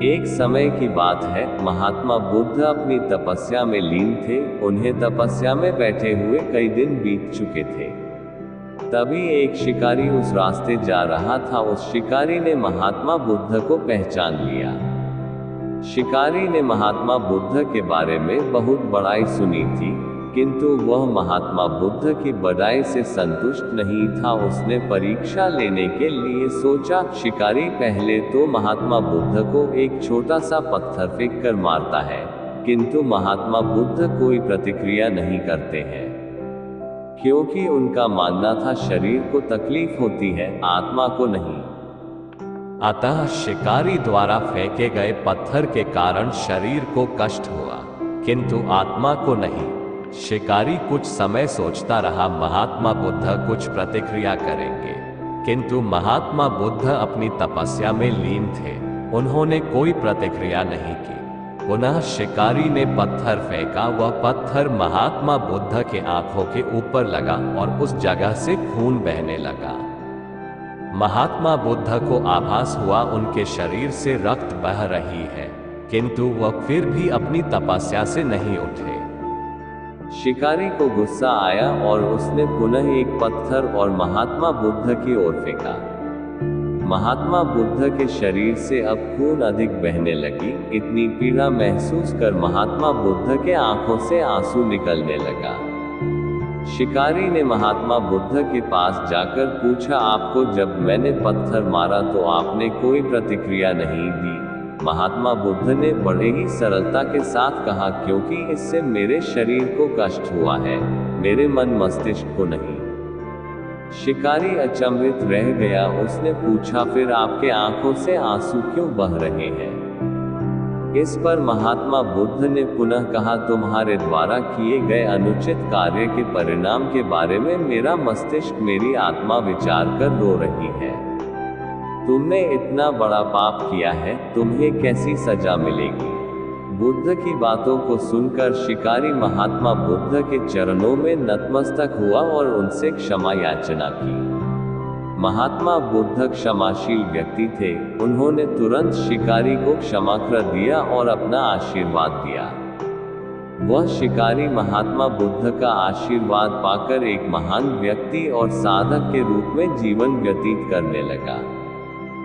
एक समय की बात है, महात्मा बुद्ध अपनी तपस्या में लीन थे। उन्हें तपस्या में बैठे हुए कई दिन बीत चुके थे। तभी एक शिकारी उस रास्ते जा रहा था। उस शिकारी ने महात्मा बुद्ध को पहचान लिया। शिकारी ने महात्मा बुद्ध के बारे में बहुत बड़ाई सुनी थी, किंतु वह महात्मा बुद्ध की बड़ाई से संतुष्ट नहीं था। उसने परीक्षा लेने के लिए सोचा। शिकारी पहले तो महात्मा बुद्ध को एक छोटा सा पत्थर फेंक कर मारता है, किंतु महात्मा बुद्ध कोई प्रतिक्रिया नहीं करते हैं, क्योंकि उनका मानना था शरीर को तकलीफ होती है, आत्मा को नहीं। अतः शिकारी द्वारा फेंके गए पत्थर के कारण शरीर को कष्ट हुआ, किंतु आत्मा को नहीं। शिकारी कुछ समय सोचता रहा, महात्मा बुद्ध कुछ प्रतिक्रिया करेंगे, किंतु महात्मा बुद्ध अपनी तपस्या में लीन थे। उन्होंने कोई प्रतिक्रिया नहीं की। पुनः शिकारी ने पत्थर फेंका। वह पत्थर महात्मा बुद्ध के आंखों के ऊपर लगा और उस जगह से खून बहने लगा। महात्मा बुद्ध को आभास हुआ उनके शरीर से रक्त बह रही है, किंतु वह फिर भी अपनी तपस्या से नहीं उठे। शिकारी को गुस्सा आया और उसने पुनः एक पत्थर और महात्मा बुद्ध की ओर फेंका। महात्मा बुद्ध के शरीर से अब खून अधिक बहने लगी। इतनी पीड़ा महसूस कर महात्मा बुद्ध के आंखों से आंसू निकलने लगा। शिकारी ने महात्मा बुद्ध के पास जाकर पूछा, आपको जब मैंने पत्थर मारा तो आपने कोई प्रतिक्रिया नहीं दी। महात्मा बुद्ध ने बड़े ही सरलता के साथ कहा, क्योंकि इससे मेरे शरीर को कष्ट हुआ है, मेरे मन मस्तिष्क को नहीं। शिकारी अचंभित रह गया। उसने पूछा, फिर आपके आंखों से आंसू क्यों बह रहे हैं? इस पर महात्मा बुद्ध ने पुनः कहा, तुम्हारे द्वारा किए गए अनुचित कार्य के परिणाम के बारे में मेरा मस्तिष्क, मेरी आत्मा विचार कर रो रही है। तुमने इतना बड़ा पाप किया है, तुम्हें कैसी सजा मिलेगी? बुद्ध की बातों को सुनकर शिकारी महात्मा बुद्ध के चरणों में नतमस्तक हुआ और उनसे क्षमा याचना की। महात्मा बुद्ध क्षमाशील व्यक्ति थे। उन्होंने तुरंत शिकारी को क्षमा कर दिया और अपना आशीर्वाद दिया। वह शिकारी महात्मा बुद्ध का आशीर्वाद पाकर एक महान व्यक्ति और साधक के रूप में जीवन व्यतीत करने लगा।